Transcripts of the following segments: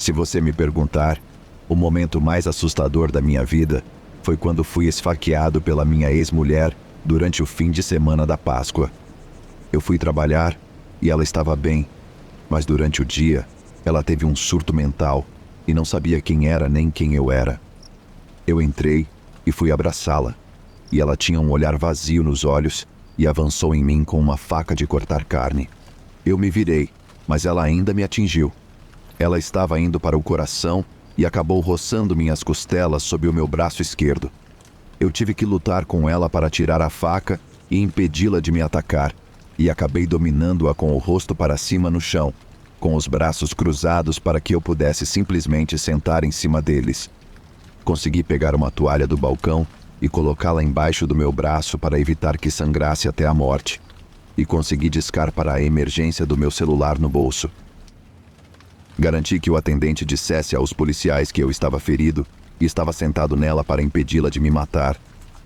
Se você me perguntar, o momento mais assustador da minha vida foi quando fui esfaqueado pela minha ex-mulher durante o fim de semana da Páscoa. Eu fui trabalhar e ela estava bem, mas durante o dia ela teve um surto mental e não sabia quem era nem quem eu era. Eu entrei e fui abraçá-la, e ela tinha um olhar vazio nos olhos e avançou em mim com uma faca de cortar carne. Eu me virei, mas ela ainda me atingiu. Ela estava indo para o coração e acabou roçando minhas costelas sob o meu braço esquerdo. Eu tive que lutar com ela para tirar a faca e impedi-la de me atacar, e acabei dominando-a com o rosto para cima no chão, com os braços cruzados para que eu pudesse simplesmente sentar em cima deles. Consegui pegar uma toalha do balcão e colocá-la embaixo do meu braço para evitar que sangrasse até a morte, e consegui discar para a emergência do meu celular no bolso. Garanti que o atendente dissesse aos policiais que eu estava ferido e estava sentado nela para impedi-la de me matar,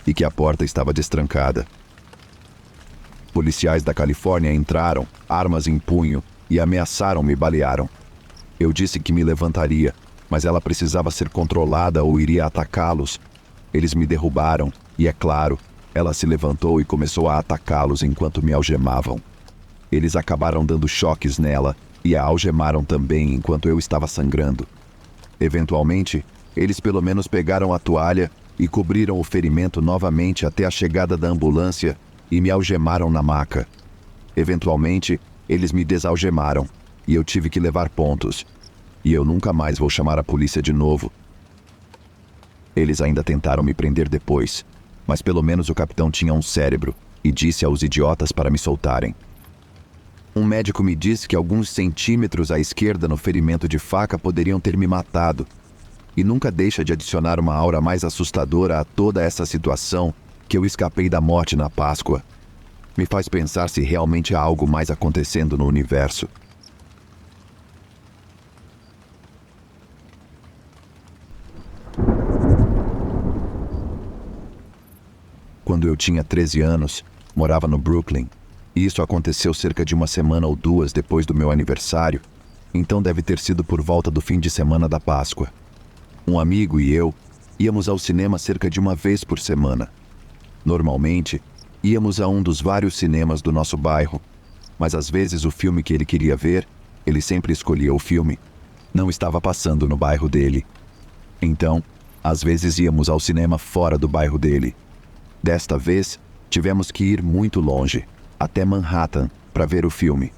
e que a porta estava destrancada. Policiais da Califórnia entraram, armas em punho, e ameaçaram me balearam. Eu disse que me levantaria, mas ela precisava ser controlada ou iria atacá-los. Eles me derrubaram, e é claro, ela se levantou e começou a atacá-los enquanto me algemavam. Eles acabaram dando choques nela e a algemaram também enquanto eu estava sangrando. Eventualmente, eles pelo menos pegaram a toalha e cobriram o ferimento novamente até a chegada da ambulância e me algemaram na maca. Eventualmente, eles me desalgemaram e eu tive que levar pontos. E eu nunca mais vou chamar a polícia de novo. Eles ainda tentaram me prender depois, mas pelo menos o capitão tinha um cérebro e disse aos idiotas para me soltarem. Um médico me disse que alguns centímetros à esquerda no ferimento de faca poderiam ter me matado. E nunca deixa de adicionar uma aura mais assustadora a toda essa situação que eu escapei da morte na Páscoa. Me faz pensar se realmente há algo mais acontecendo no universo. Quando eu tinha 13 anos, morava no Brooklyn. E isso aconteceu cerca de uma semana ou duas depois do meu aniversário, então deve ter sido por volta do fim de semana da Páscoa. Um amigo e eu íamos ao cinema cerca de uma vez por semana. Normalmente, íamos a um dos vários cinemas do nosso bairro, mas às vezes o filme que ele queria ver, ele sempre escolhia o filme, não estava passando no bairro dele. Então, às vezes íamos ao cinema fora do bairro dele. Desta vez, tivemos que ir muito longe, até Manhattan, para ver o filme.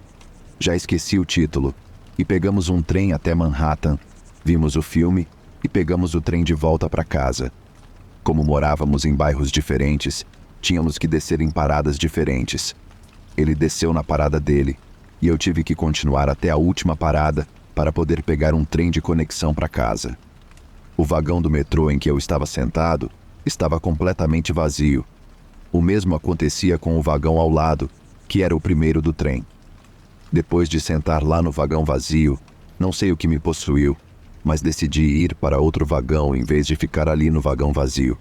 Já esqueci o título, e pegamos um trem até Manhattan, vimos o filme e pegamos o trem de volta para casa. Como morávamos em bairros diferentes, tínhamos que descer em paradas diferentes. Ele desceu na parada dele, e eu tive que continuar até a última parada para poder pegar um trem de conexão para casa. O vagão do metrô em que eu estava sentado estava completamente vazio. O mesmo acontecia com o vagão ao lado, que era o primeiro do trem. Depois de sentar lá no vagão vazio, não sei o que me possuiu, mas decidi ir para outro vagão em vez de ficar ali no vagão vazio.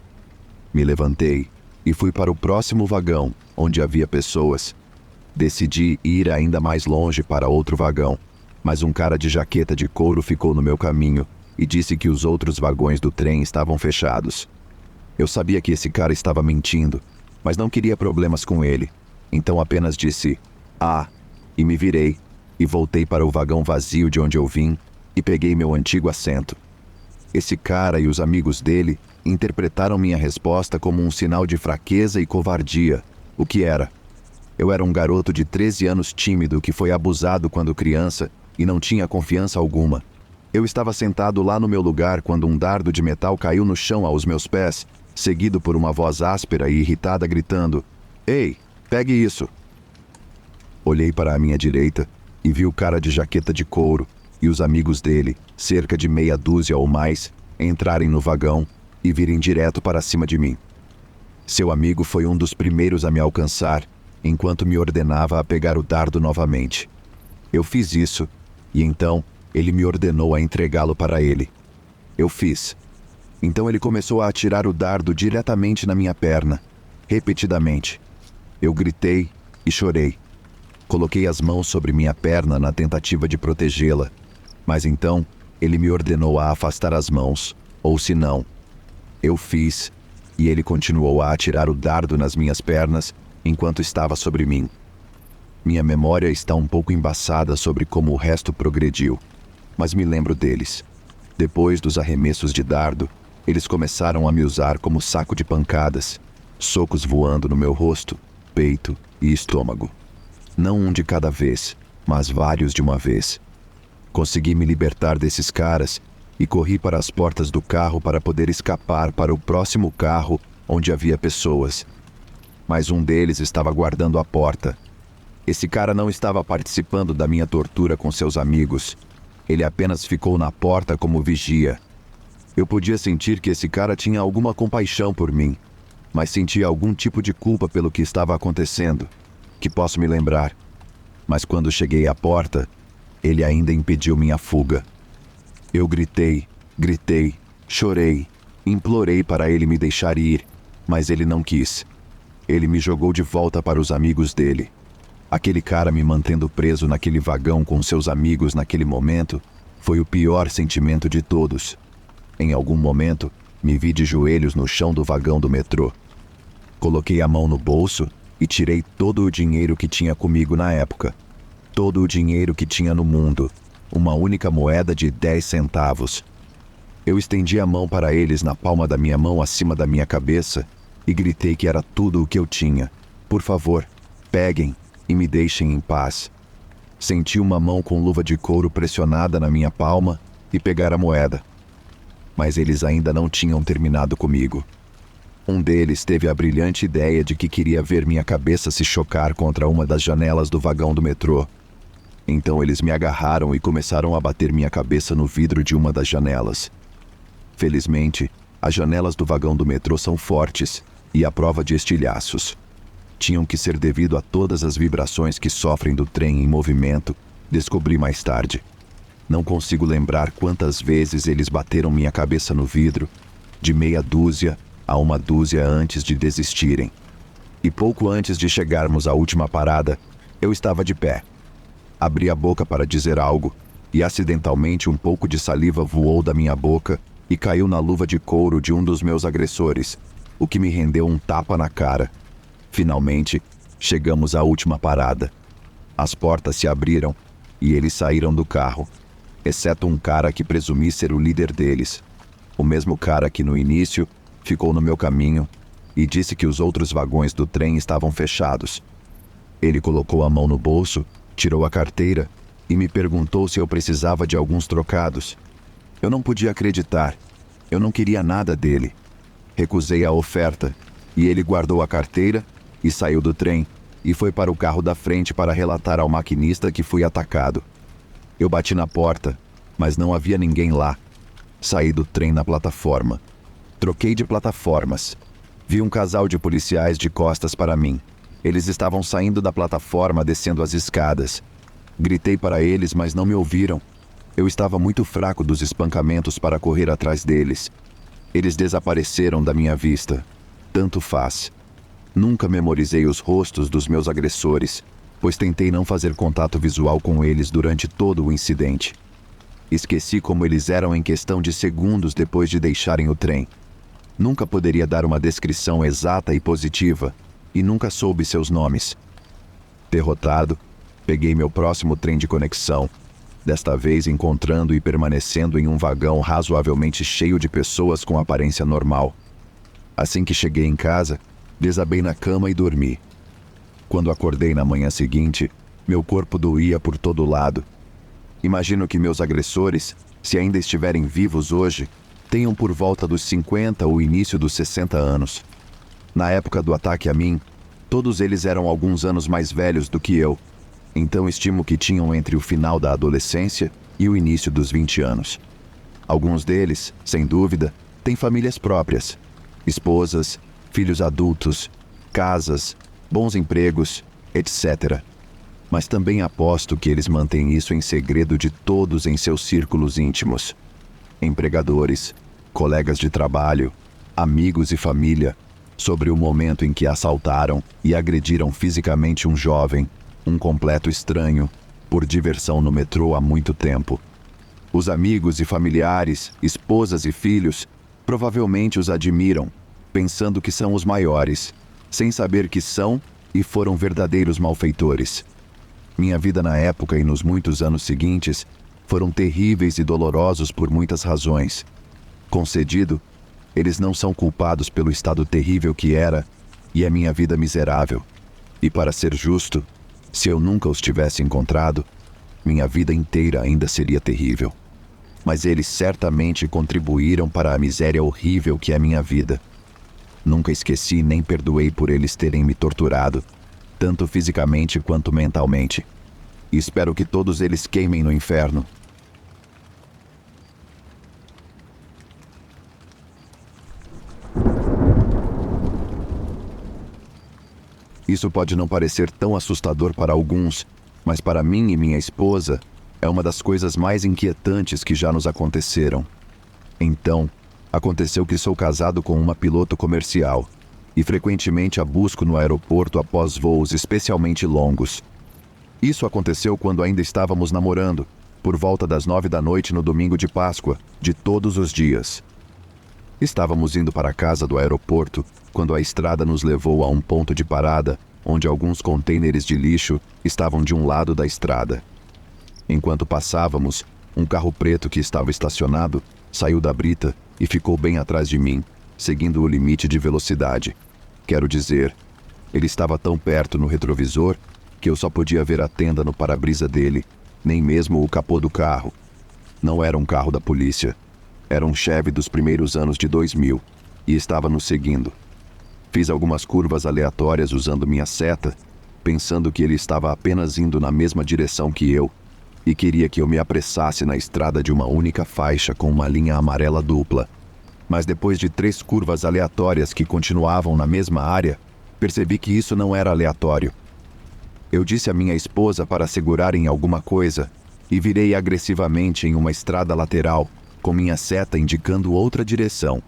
Me levantei e fui para o próximo vagão, onde havia pessoas. Decidi ir ainda mais longe para outro vagão, mas um cara de jaqueta de couro ficou no meu caminho e disse que os outros vagões do trem estavam fechados. Eu sabia que esse cara estava mentindo, mas não queria problemas com ele, então apenas disse, e me virei, e voltei para o vagão vazio de onde eu vim, e peguei meu antigo assento. Esse cara e os amigos dele interpretaram minha resposta como um sinal de fraqueza e covardia, o que era. Eu era um garoto de 13 anos tímido que foi abusado quando criança e não tinha confiança alguma. Eu estava sentado lá no meu lugar quando um dardo de metal caiu no chão aos meus pés, seguido por uma voz áspera e irritada gritando, "Ei, pegue isso!" Olhei para a minha direita e vi o cara de jaqueta de couro e os amigos dele, cerca de meia dúzia ou mais, entrarem no vagão e virem direto para cima de mim. Seu amigo foi um dos primeiros a me alcançar, enquanto me ordenava a pegar o dardo novamente. Eu fiz isso, e então ele me ordenou a entregá-lo para ele. Eu fiz. Então ele começou a atirar o dardo diretamente na minha perna, repetidamente. Eu gritei e chorei. Coloquei as mãos sobre minha perna na tentativa de protegê-la, mas então Ele me ordenou a afastar as mãos, ou se não. Eu fiz, e ele continuou a atirar o dardo nas minhas pernas enquanto estava sobre mim. Minha memória está um pouco embaçada sobre como o resto progrediu, mas me lembro deles. Depois dos arremessos de dardo, eles começaram a me usar como saco de pancadas, socos voando no meu rosto, peito e estômago. Não um de cada vez, mas vários de uma vez. Consegui me libertar desses caras e corri para as portas do carro para poder escapar para o próximo carro onde havia pessoas. Mas um deles estava guardando a porta. Esse cara não estava participando da minha tortura com seus amigos. Ele apenas ficou na porta como vigia. Eu podia sentir que esse cara tinha alguma compaixão por mim, mas sentia algum tipo de culpa pelo que estava acontecendo, que posso me lembrar. Mas quando cheguei à porta, ele ainda impediu minha fuga. Eu gritei, chorei, implorei para ele me deixar ir, mas ele não quis. Ele me jogou de volta para os amigos dele. Aquele cara me mantendo preso naquele vagão com seus amigos naquele momento foi o pior sentimento de todos. Em algum momento, me vi de joelhos no chão do vagão do metrô. Coloquei a mão no bolso e tirei todo o dinheiro que tinha comigo na época. Todo o dinheiro que tinha no mundo. Uma única moeda de 10 centavos. Eu estendi a mão para eles na palma da minha mão acima da minha cabeça e gritei que era tudo o que eu tinha. Por favor, peguem e me deixem em paz. Senti uma mão com luva de couro pressionada na minha palma e pegar a moeda. Mas eles ainda não tinham terminado comigo. Um deles teve a brilhante ideia de que queria ver minha cabeça se chocar contra uma das janelas do vagão do metrô. Então eles me agarraram e começaram a bater minha cabeça no vidro de uma das janelas. Felizmente, as janelas do vagão do metrô são fortes e à prova de estilhaços. Tinham que ser devido a todas as vibrações que sofrem do trem em movimento, descobri mais tarde. Não consigo lembrar quantas vezes eles bateram minha cabeça no vidro, de meia dúzia a uma dúzia antes de desistirem. E pouco antes de chegarmos à última parada, eu estava de pé. Abri a boca para dizer algo, e acidentalmente um pouco de saliva voou da minha boca e caiu na luva de couro de um dos meus agressores, o que me rendeu um tapa na cara. Finalmente, chegamos à última parada. As portas se abriram e eles saíram do carro, exceto um cara que presumi ser o líder deles. O mesmo cara que no início ficou no meu caminho e disse que os outros vagões do trem estavam fechados. Ele colocou a mão no bolso, tirou a carteira e me perguntou se eu precisava de alguns trocados. Eu não podia acreditar. Eu não queria nada dele. Recusei a oferta e ele guardou a carteira e saiu do trem e foi para o carro da frente para relatar ao maquinista que fui atacado. Eu bati na porta, mas não havia ninguém lá. Saí do trem na plataforma. Troquei de plataformas. Vi um casal de policiais de costas para mim. Eles estavam saindo da plataforma descendo as escadas. Gritei para eles, mas não me ouviram. Eu estava muito fraco dos espancamentos para correr atrás deles. Eles desapareceram da minha vista. Tanto faz. Nunca memorizei os rostos dos meus agressores, pois tentei não fazer contato visual com eles durante todo o incidente. Esqueci como eles eram em questão de segundos depois de deixarem o trem. Nunca poderia dar uma descrição exata e positiva, e nunca soube seus nomes. Derrotado, peguei meu próximo trem de conexão, desta vez encontrando e permanecendo em um vagão razoavelmente cheio de pessoas com aparência normal. Assim que cheguei em casa, desabei na cama e dormi. Quando acordei na manhã seguinte, meu corpo doía por todo lado. Imagino que meus agressores, se ainda estiverem vivos hoje, tenham por volta dos 50 ou início dos 60 anos. Na época do ataque a mim, todos eles eram alguns anos mais velhos do que eu, então estimo que tinham entre o final da adolescência e o início dos 20 anos. Alguns deles, sem dúvida, têm famílias próprias, esposas, filhos adultos, casas, bons empregos, etc. Mas também aposto que eles mantêm isso em segredo de todos em seus círculos íntimos. Empregadores, colegas de trabalho, amigos e família, sobre o momento em que assaltaram e agrediram fisicamente um jovem, um completo estranho, por diversão no metrô há muito tempo. Os amigos e familiares, esposas e filhos, provavelmente os admiram, pensando que são os maiores, sem saber que são e foram verdadeiros malfeitores. Minha vida na época e nos muitos anos seguintes foram terríveis e dolorosos por muitas razões. Concedido, eles não são culpados pelo estado terrível que era e a minha vida miserável. E para ser justo, se eu nunca os tivesse encontrado, minha vida inteira ainda seria terrível. Mas eles certamente contribuíram para a miséria horrível que é minha vida. Nunca esqueci nem perdoei por eles terem me torturado, tanto fisicamente quanto mentalmente. E espero que todos eles queimem no inferno. Isso pode não parecer tão assustador para alguns, mas para mim e minha esposa, é uma das coisas mais inquietantes que já nos aconteceram. Então, aconteceu que sou casado com uma piloto comercial e frequentemente a busco no aeroporto após voos especialmente longos. Isso aconteceu quando ainda estávamos namorando, por volta das 9 da noite no domingo de Páscoa, de todos os dias. Estávamos indo para a casa do aeroporto quando a estrada nos levou a um ponto de parada onde alguns contêineres de lixo estavam de um lado da estrada. Enquanto passávamos, um carro preto que estava estacionado saiu da brita e ficou bem atrás de mim, seguindo o limite de velocidade. Quero dizer, ele estava tão perto no retrovisor que eu só podia ver a tenda no para-brisa dele, nem mesmo o capô do carro. Não era um carro da polícia. Era um Chevy dos primeiros anos de 2000 e estava nos seguindo. Fiz algumas curvas aleatórias usando minha seta, pensando que ele estava apenas indo na mesma direção que eu e queria que eu me apressasse na estrada de uma única faixa com uma linha amarela dupla. Mas depois de 3 curvas aleatórias que continuavam na mesma área, percebi que isso não era aleatório. Eu disse à minha esposa para segurar em alguma coisa e virei agressivamente em uma estrada lateral, com minha seta indicando outra direção.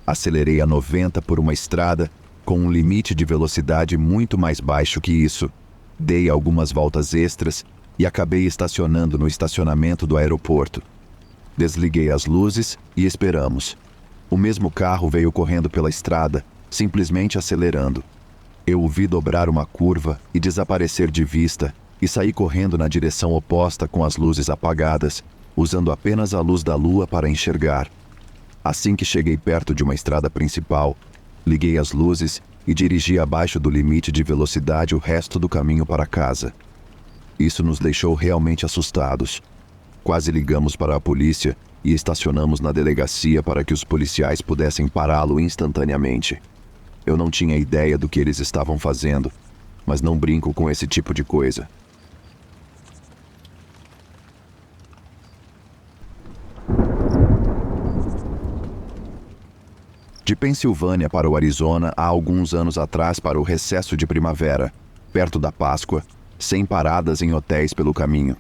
Acelerei a 90 por uma estrada com um limite de velocidade muito mais baixo que isso. Dei algumas voltas extras e acabei estacionando no estacionamento do aeroporto. Desliguei as luzes e esperamos. O mesmo carro veio correndo pela estrada, simplesmente acelerando. Eu o vi dobrar uma curva e desaparecer de vista e saí correndo na direção oposta com as luzes apagadas, usando apenas a luz da lua para enxergar. Assim que cheguei perto de uma estrada principal, liguei as luzes e dirigi abaixo do limite de velocidade o resto do caminho para casa. Isso nos deixou realmente assustados. Quase ligamos para a polícia e estacionamos na delegacia para que os policiais pudessem pará-lo instantaneamente. Eu não tinha ideia do que eles estavam fazendo, mas não brinco com esse tipo de coisa. De Pensilvânia para o Arizona há alguns anos atrás para o recesso de primavera, perto da Páscoa, sem paradas em hotéis pelo caminho.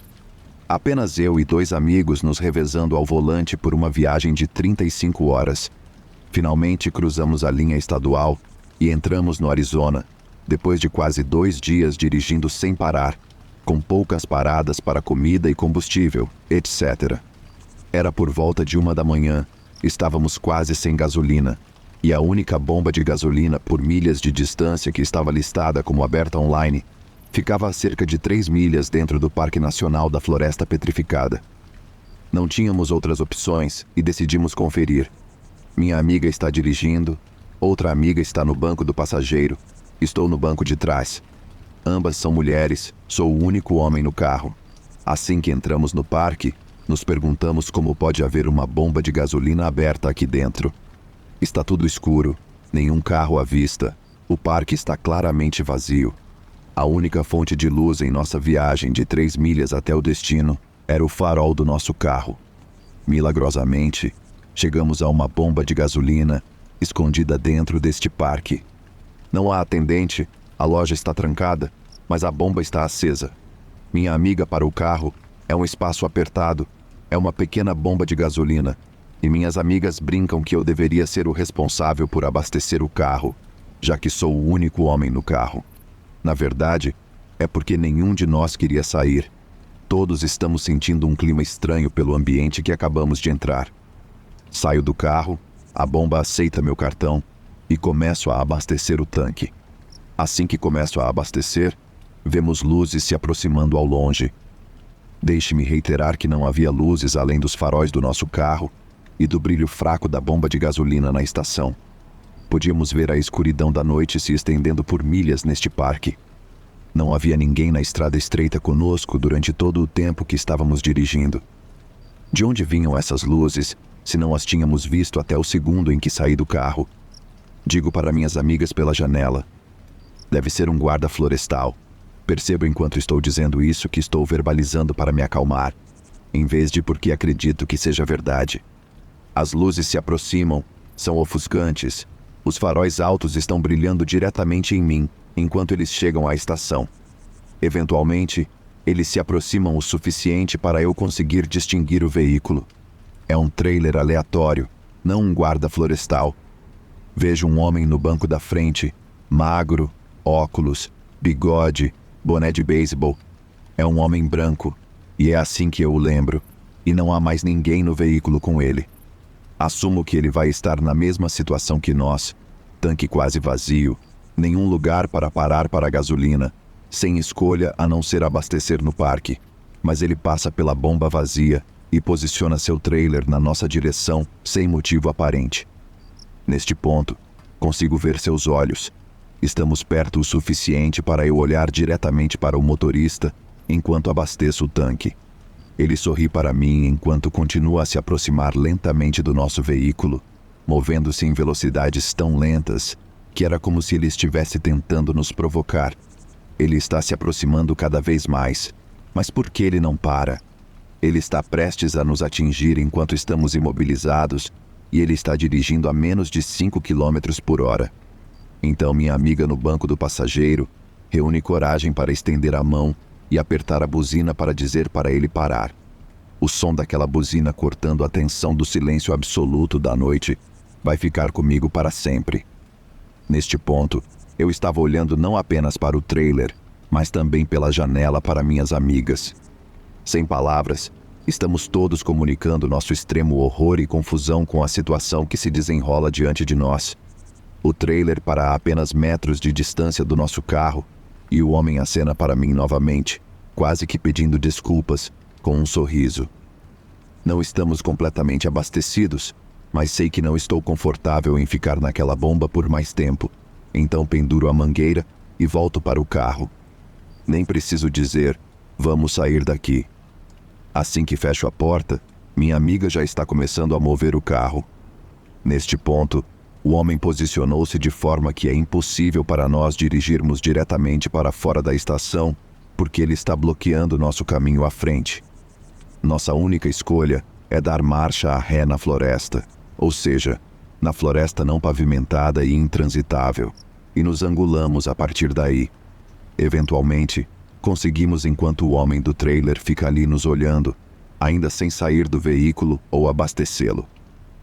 Apenas eu e 2 amigos nos revezando ao volante por uma viagem de 35 horas. Finalmente cruzamos a linha estadual e entramos no Arizona, depois de quase 2 dias dirigindo sem parar, com poucas paradas para comida e combustível, etc. Era por volta de 1 da manhã, estávamos quase sem gasolina, e a única bomba de gasolina por milhas de distância que estava listada como aberta online ficava a cerca de 3 milhas dentro do Parque Nacional da Floresta Petrificada. Não tínhamos outras opções e decidimos conferir. Minha amiga está dirigindo, outra amiga está no banco do passageiro, estou no banco de trás. Ambas são mulheres, sou o único homem no carro. Assim que entramos no parque, nos perguntamos como pode haver uma bomba de gasolina aberta aqui dentro. Está tudo escuro, nenhum carro à vista, o parque está claramente vazio. A única fonte de luz em nossa viagem de 3 milhas até o destino era o farol do nosso carro. Milagrosamente, chegamos a uma bomba de gasolina escondida dentro deste parque. Não há atendente, a loja está trancada, mas a bomba está acesa. Minha amiga para o carro é um espaço apertado, é uma pequena bomba de gasolina, e minhas amigas brincam que eu deveria ser o responsável por abastecer o carro, já que sou o único homem no carro. Na verdade, é porque nenhum de nós queria sair. Todos estamos sentindo um clima estranho pelo ambiente que acabamos de entrar. Saio do carro, a bomba aceita meu cartão e começo a abastecer o tanque. Assim que começo a abastecer, vemos luzes se aproximando ao longe. Deixe-me reiterar que não havia luzes além dos faróis do nosso carro e do brilho fraco da bomba de gasolina na estação. Podíamos ver a escuridão da noite se estendendo por milhas neste parque. Não havia ninguém na estrada estreita conosco durante todo o tempo que estávamos dirigindo. De onde vinham essas luzes, se não as tínhamos visto até o segundo em que saí do carro? Digo para minhas amigas pela janela. Deve ser um guarda florestal. Percebo enquanto estou dizendo isso que estou verbalizando para me acalmar, em vez de porque acredito que seja verdade. As luzes se aproximam, são ofuscantes. Os faróis altos estão brilhando diretamente em mim, enquanto eles chegam à estação. Eventualmente, eles se aproximam o suficiente para eu conseguir distinguir o veículo. É um trailer aleatório, não um guarda florestal. Vejo um homem no banco da frente, magro, óculos, bigode, boné de beisebol. É um homem branco, e é assim que eu o lembro, e não há mais ninguém no veículo com ele. Assumo que ele vai estar na mesma situação que nós, tanque quase vazio, nenhum lugar para parar para gasolina, sem escolha a não ser abastecer no parque. Mas ele passa pela bomba vazia e posiciona seu trailer na nossa direção sem motivo aparente. Neste ponto, consigo ver seus olhos. Estamos perto o suficiente para eu olhar diretamente para o motorista enquanto abasteço o tanque. Ele sorri para mim enquanto continua a se aproximar lentamente do nosso veículo, movendo-se em velocidades tão lentas que era como se ele estivesse tentando nos provocar. Ele está se aproximando cada vez mais, mas por que ele não para? Ele está prestes a nos atingir enquanto estamos imobilizados e ele está dirigindo a menos de 5 km por hora. Então minha amiga no banco do passageiro reúne coragem para estender a mão e apertar a buzina para dizer para ele parar. O som daquela buzina cortando a tensão do silêncio absoluto da noite vai ficar comigo para sempre. Neste ponto, eu estava olhando não apenas para o trailer, mas também pela janela para minhas amigas. Sem palavras, estamos todos comunicando nosso extremo horror e confusão com a situação que se desenrola diante de nós. O trailer para a apenas metros de distância do nosso carro, e o homem acena para mim novamente, quase que pedindo desculpas, com um sorriso. Não estamos completamente abastecidos, mas sei que não estou confortável em ficar naquela bomba por mais tempo. Então penduro a mangueira e volto para o carro. Nem preciso dizer, vamos sair daqui. Assim que fecho a porta, minha amiga já está começando a mover o carro. Neste ponto, o homem posicionou-se de forma que é impossível para nós dirigirmos diretamente para fora da estação, porque ele está bloqueando nosso caminho à frente. Nossa única escolha é dar marcha a ré na floresta, ou seja, na floresta não pavimentada e intransitável, e nos angulamos a partir daí. Eventualmente, conseguimos enquanto o homem do trailer fica ali nos olhando, ainda sem sair do veículo ou abastecê-lo.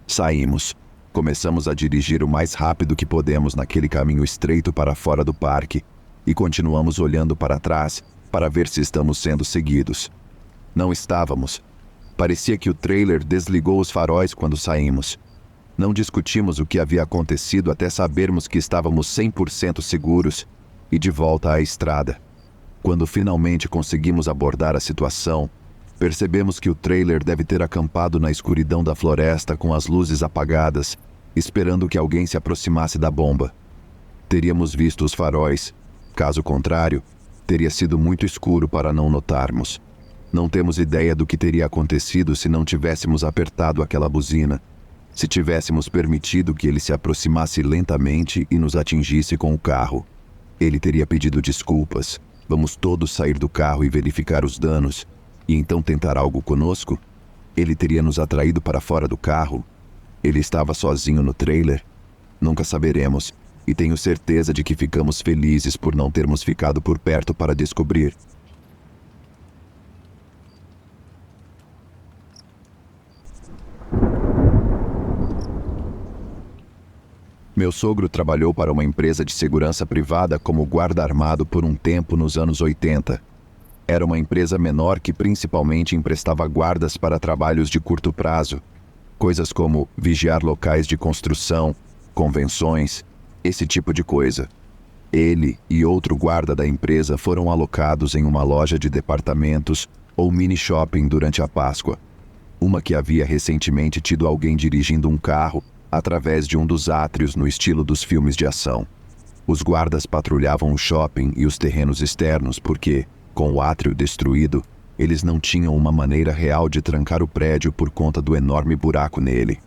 Saímos. Começamos a dirigir o mais rápido que podemos naquele caminho estreito para fora do parque e continuamos olhando para trás para ver se estamos sendo seguidos. Não estávamos. Parecia que o trailer desligou os faróis quando saímos. Não discutimos o que havia acontecido até sabermos que estávamos 100% seguros e de volta à estrada. Quando finalmente conseguimos abordar a situação, percebemos que o trailer deve ter acampado na escuridão da floresta com as luzes apagadas, esperando que alguém se aproximasse da bomba. Teríamos visto os faróis. Caso contrário, teria sido muito escuro para não notarmos. Não temos ideia do que teria acontecido se não tivéssemos apertado aquela buzina, se tivéssemos permitido que ele se aproximasse lentamente e nos atingisse com o carro. Ele teria pedido desculpas. Vamos todos sair do carro e verificar os danos, e então tentar algo conosco? Ele teria nos atraído para fora do carro? Ele estava sozinho no trailer? Nunca saberemos, e tenho certeza de que ficamos felizes por não termos ficado por perto para descobrir. Meu sogro trabalhou para uma empresa de segurança privada como guarda armado por um tempo nos anos 80. Era uma empresa menor que principalmente emprestava guardas para trabalhos de curto prazo, coisas como vigiar locais de construção, convenções, esse tipo de coisa. Ele e outro guarda da empresa foram alocados em uma loja de departamentos ou mini shopping durante a Páscoa, uma que havia recentemente tido alguém dirigindo um carro através de um dos átrios no estilo dos filmes de ação. Os guardas patrulhavam o shopping e os terrenos externos porque, com o átrio destruído, eles não tinham uma maneira real de trancar o prédio por conta do enorme buraco nele.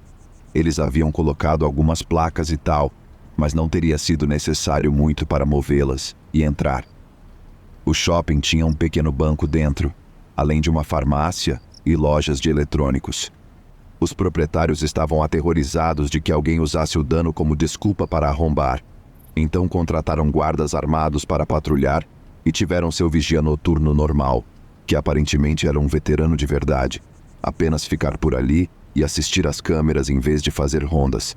Eles haviam colocado algumas placas e tal, mas não teria sido necessário muito para movê-las e entrar. O shopping tinha um pequeno banco dentro, além de uma farmácia e lojas de eletrônicos. Os proprietários estavam aterrorizados de que alguém usasse o dano como desculpa para arrombar. Então contrataram guardas armados para patrulhar e tiveram seu vigia noturno normal, que aparentemente era um veterano de verdade, apenas ficar por ali e assistir às câmeras em vez de fazer rondas.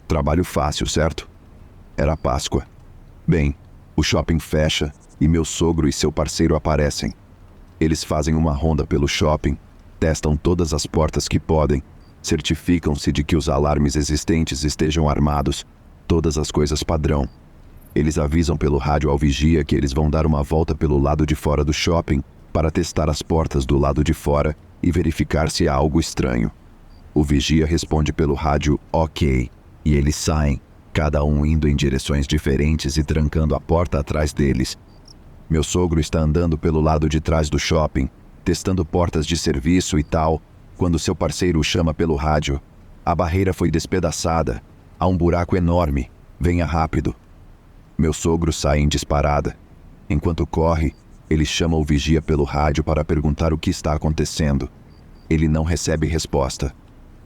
Trabalho fácil, certo? Era Páscoa. Bem, o shopping fecha e meu sogro e seu parceiro aparecem. Eles fazem uma ronda pelo shopping, testam todas as portas que podem, certificam-se de que os alarmes existentes estejam armados, todas as coisas padrão. Eles avisam pelo rádio ao vigia que eles vão dar uma volta pelo lado de fora do shopping para testar as portas do lado de fora e verificar se há algo estranho. O vigia responde pelo rádio OK, e eles saem, cada um indo em direções diferentes e trancando a porta atrás deles. Meu sogro está andando pelo lado de trás do shopping, testando portas de serviço e tal, quando seu parceiro o chama pelo rádio. A barreira foi despedaçada. Há um buraco enorme. Venha rápido. Meu sogro sai em disparada. Enquanto corre, ele chama o vigia pelo rádio para perguntar o que está acontecendo. Ele não recebe resposta.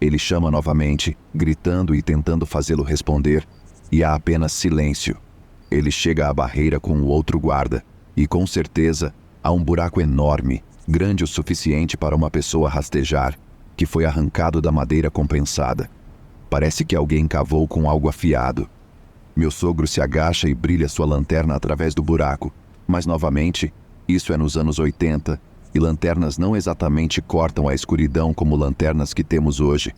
Ele chama novamente, gritando e tentando fazê-lo responder, e há apenas silêncio. Ele chega à barreira com o outro guarda, e com certeza há um buraco enorme, grande o suficiente para uma pessoa rastejar, que foi arrancado da madeira compensada. Parece que alguém cavou com algo afiado. Meu sogro se agacha e brilha sua lanterna através do buraco, mas novamente, isso é nos anos 80, e lanternas não exatamente cortam a escuridão como lanternas que temos hoje,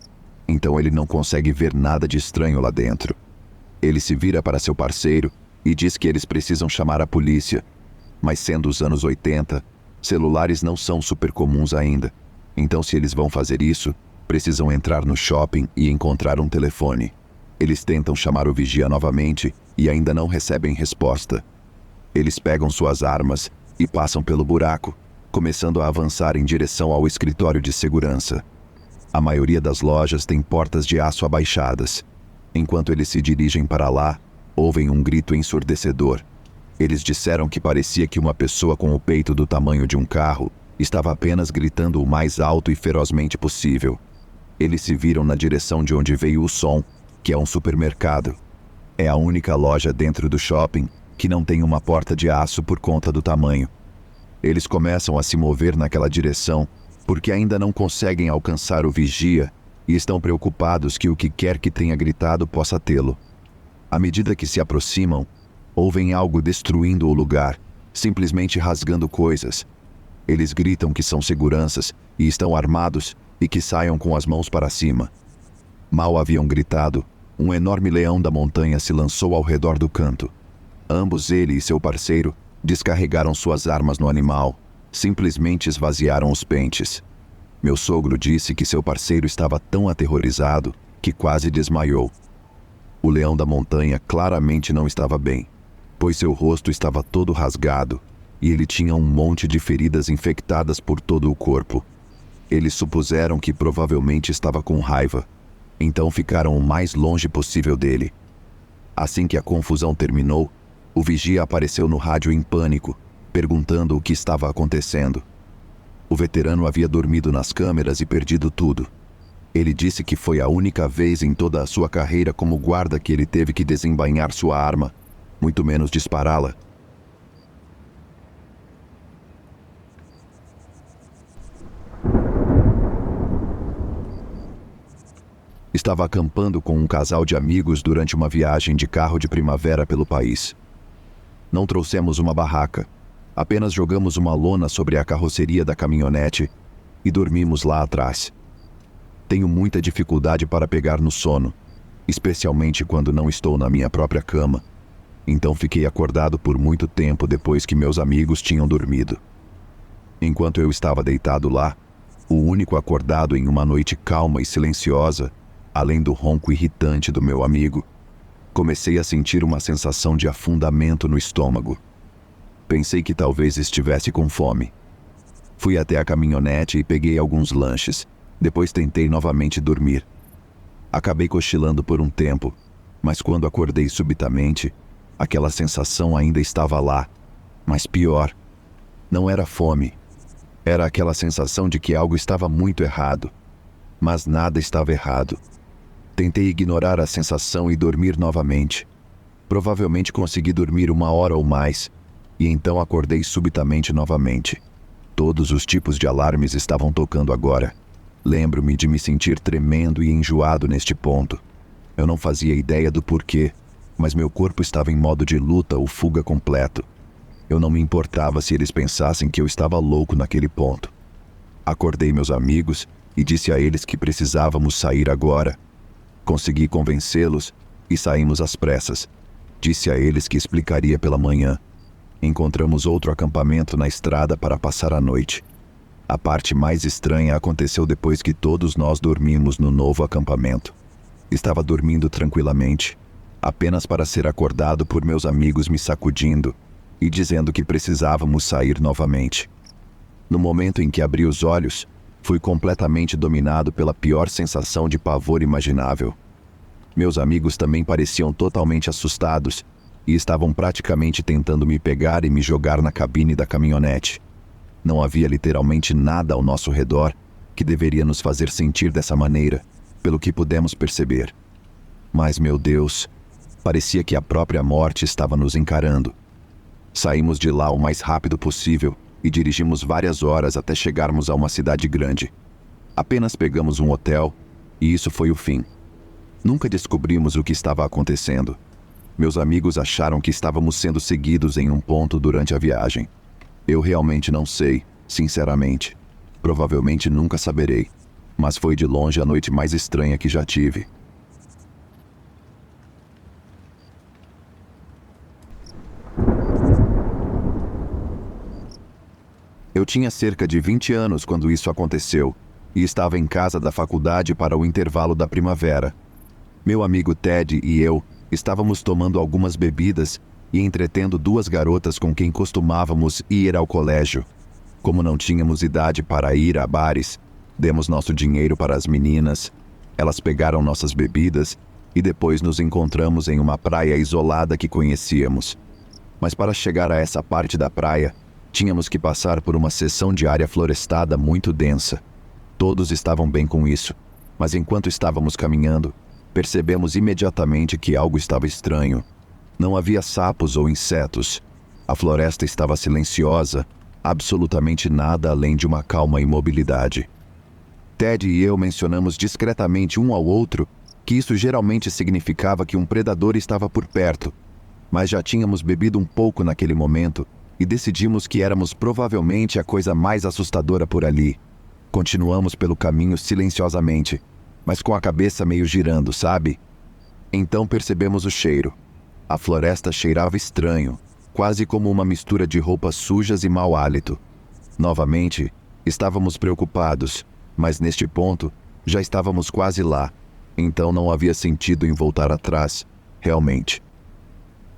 então ele não consegue ver nada de estranho lá dentro. Ele se vira para seu parceiro e diz que eles precisam chamar a polícia, mas sendo os anos 80, celulares não são super comuns ainda, então se eles vão fazer isso, precisam entrar no shopping e encontrar um telefone. Eles tentam chamar o vigia novamente e ainda não recebem resposta. Eles pegam suas armas e passam pelo buraco, começando a avançar em direção ao escritório de segurança. A maioria das lojas tem portas de aço abaixadas. Enquanto eles se dirigem para lá, ouvem um grito ensurdecedor. Eles disseram que parecia que uma pessoa com o peito do tamanho de um carro estava apenas gritando o mais alto e ferozmente possível. Eles se viram na direção de onde veio o som, que é um supermercado. É a única loja dentro do shopping que não tem uma porta de aço por conta do tamanho. Eles começam a se mover naquela direção porque ainda não conseguem alcançar o vigia e estão preocupados que o que quer que tenha gritado possa tê-lo. À medida que se aproximam, ouvem algo destruindo o lugar, simplesmente rasgando coisas. Eles gritam que são seguranças e estão armados e que saiam com as mãos para cima. Mal haviam gritado, um enorme leão da montanha se lançou ao redor do canto. Ambos, ele e seu parceiro, descarregaram suas armas no animal, simplesmente esvaziaram os pentes. Meu sogro disse que seu parceiro estava tão aterrorizado que quase desmaiou. O leão da montanha claramente não estava bem, pois seu rosto estava todo rasgado e ele tinha um monte de feridas infectadas por todo o corpo. Eles supuseram que provavelmente estava com raiva, então ficaram o mais longe possível dele. Assim que a confusão terminou, o vigia apareceu no rádio em pânico, perguntando o que estava acontecendo. O veterano havia dormido nas câmeras e perdido tudo. Ele disse que foi a única vez em toda a sua carreira como guarda que ele teve que desembainhar sua arma, muito menos dispará-la. Estava acampando com um casal de amigos durante uma viagem de carro de primavera pelo país. Não trouxemos uma barraca, Apenas jogamos uma lona sobre a carroceria da caminhonete e dormimos lá atrás. Tenho muita dificuldade para pegar no sono, especialmente quando não estou na minha própria cama. Então fiquei acordado por muito tempo depois que meus amigos tinham dormido. Enquanto eu estava deitado lá, o único acordado em uma noite calma e silenciosa, além do ronco irritante do meu amigo, comecei a sentir uma sensação de afundamento no estômago. Pensei que talvez estivesse com fome. Fui até a caminhonete e peguei alguns lanches. Depois tentei novamente dormir. Acabei cochilando por um tempo, mas quando acordei subitamente, aquela sensação ainda estava lá. Mas pior, não era fome. Era aquela sensação de que algo estava muito errado. Mas nada estava errado. Tentei ignorar a sensação e dormir novamente. Provavelmente consegui dormir 1 hora ou mais, e então acordei subitamente novamente. Todos os tipos de alarmes estavam tocando agora. Lembro-me de me sentir tremendo e enjoado neste ponto. Eu não fazia ideia do porquê, mas meu corpo estava em modo de luta ou fuga completo. Eu não me importava se eles pensassem que eu estava louco naquele ponto. Acordei meus amigos e disse a eles que precisávamos sair agora. Consegui convencê-los e saímos às pressas. Disse a eles que explicaria pela manhã. Encontramos outro acampamento na estrada para passar a noite. A parte mais estranha aconteceu depois que todos nós dormimos no novo acampamento. Estava dormindo tranquilamente, apenas para ser acordado por meus amigos me sacudindo e dizendo que precisávamos sair novamente. No momento em que abri os olhos, fui completamente dominado pela pior sensação de pavor imaginável. Meus amigos também pareciam totalmente assustados e estavam praticamente tentando me pegar e me jogar na cabine da caminhonete. Não havia literalmente nada ao nosso redor que deveria nos fazer sentir dessa maneira, pelo que pudemos perceber. Mas, meu Deus, parecia que a própria morte estava nos encarando. Saímos de lá o mais rápido possível e dirigimos várias horas até chegarmos a uma cidade grande. Apenas pegamos um hotel e isso foi o fim. Nunca descobrimos o que estava acontecendo. Meus amigos acharam que estávamos sendo seguidos em um ponto durante a viagem. Eu realmente não sei, sinceramente. Provavelmente nunca saberei, mas foi de longe a noite mais estranha que já tive. Eu tinha cerca de 20 anos quando isso aconteceu e estava em casa da faculdade para o intervalo da primavera. Meu amigo Ted e eu estávamos tomando algumas bebidas e entretendo 2 garotas com quem costumávamos ir ao colégio. Como não tínhamos idade para ir a bares, demos nosso dinheiro para as meninas, elas pegaram nossas bebidas e depois nos encontramos em uma praia isolada que conhecíamos. Mas para chegar a essa parte da praia, tínhamos que passar por uma seção de área florestada muito densa. Todos estavam bem com isso, mas enquanto estávamos caminhando, percebemos imediatamente que algo estava estranho. Não havia sapos ou insetos. A floresta estava silenciosa, absolutamente nada além de uma calma imobilidade. Ted e eu mencionamos discretamente um ao outro que isso geralmente significava que um predador estava por perto, mas já tínhamos bebido um pouco naquele momento e decidimos que éramos provavelmente a coisa mais assustadora por ali. Continuamos pelo caminho silenciosamente, mas com a cabeça meio girando, sabe? Então percebemos o cheiro. A floresta cheirava estranho, quase como uma mistura de roupas sujas e mau hálito. Novamente, estávamos preocupados, mas neste ponto, já estávamos quase lá, então não havia sentido em voltar atrás, realmente.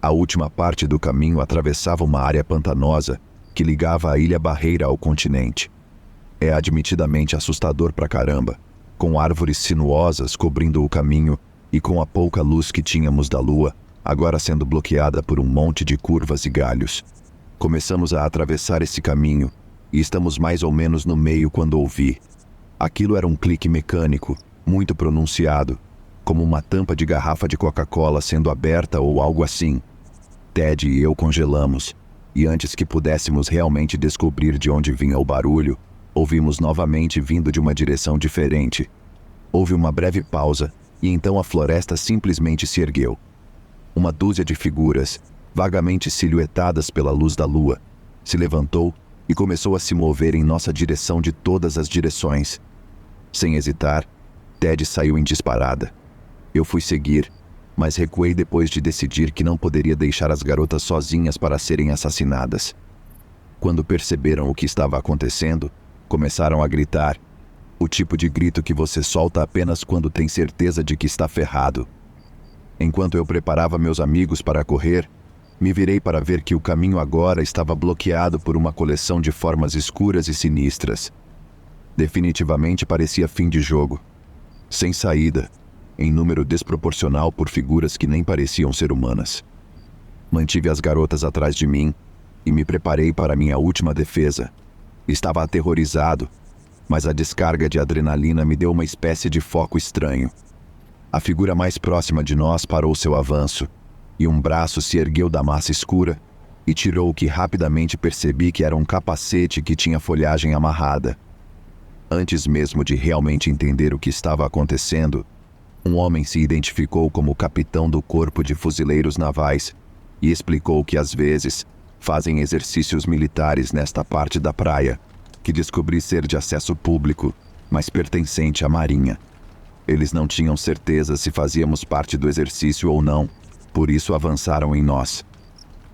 A última parte do caminho atravessava uma área pantanosa que ligava a Ilha Barreira ao continente. É admitidamente assustador pra caramba, com árvores sinuosas cobrindo o caminho e com a pouca luz que tínhamos da lua, agora sendo bloqueada por um monte de curvas e galhos. Começamos a atravessar esse caminho e estamos mais ou menos no meio quando ouvi. Aquilo era um clique mecânico, muito pronunciado, como uma tampa de garrafa de Coca-Cola sendo aberta ou algo assim. Ted e eu congelamos, e antes que pudéssemos realmente descobrir de onde vinha o barulho, ouvimos novamente vindo de uma direção diferente. Houve uma breve pausa, e então a floresta simplesmente se ergueu. Uma dúzia de figuras, vagamente silhuetadas pela luz da lua, se levantou e começou a se mover em nossa direção de todas as direções. Sem hesitar, Ted saiu em disparada. Eu fui seguir, mas recuei depois de decidir que não poderia deixar as garotas sozinhas para serem assassinadas. Quando perceberam o que estava acontecendo, começaram a gritar. O tipo de grito que você solta apenas quando tem certeza de que está ferrado. Enquanto eu preparava meus amigos para correr, me virei para ver que o caminho agora estava bloqueado por uma coleção de formas escuras e sinistras. Definitivamente parecia fim de jogo. Sem saída, em número desproporcional por figuras que nem pareciam ser humanas. Mantive as garotas atrás de mim e me preparei para minha última defesa. Estava aterrorizado, mas a descarga de adrenalina me deu uma espécie de foco estranho. A figura mais próxima de nós parou seu avanço, e um braço se ergueu da massa escura e tirou o que rapidamente percebi que era um capacete que tinha folhagem amarrada. Antes mesmo de realmente entender o que estava acontecendo, um homem se identificou como o capitão do Corpo de Fuzileiros Navais e explicou que às vezes fazem exercícios militares nesta parte da praia, que descobri ser de acesso público, mas pertencente à Marinha. Eles não tinham certeza se fazíamos parte do exercício ou não, por isso avançaram em nós.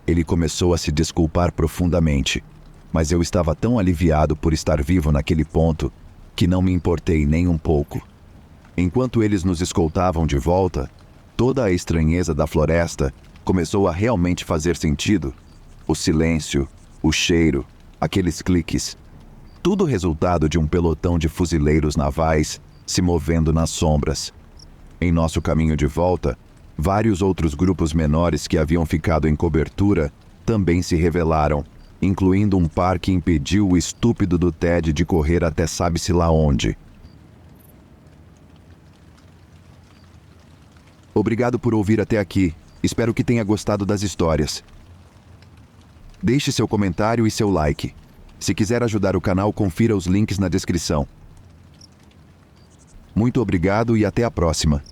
Ele começou a se desculpar profundamente, mas eu estava tão aliviado por estar vivo naquele ponto que não me importei nem um pouco. Enquanto eles nos escoltavam de volta, toda a estranheza da floresta começou a realmente fazer sentido. O silêncio, o cheiro, aqueles cliques. Tudo resultado de um pelotão de fuzileiros navais se movendo nas sombras. Em nosso caminho de volta, vários outros grupos menores que haviam ficado em cobertura também se revelaram, incluindo um par que impediu o estúpido do Ted de correr até sabe-se lá onde. Obrigado por ouvir até aqui. Espero que tenha gostado das histórias. Deixe seu comentário e seu like. Se quiser ajudar o canal, confira os links na descrição. Muito obrigado e até a próxima.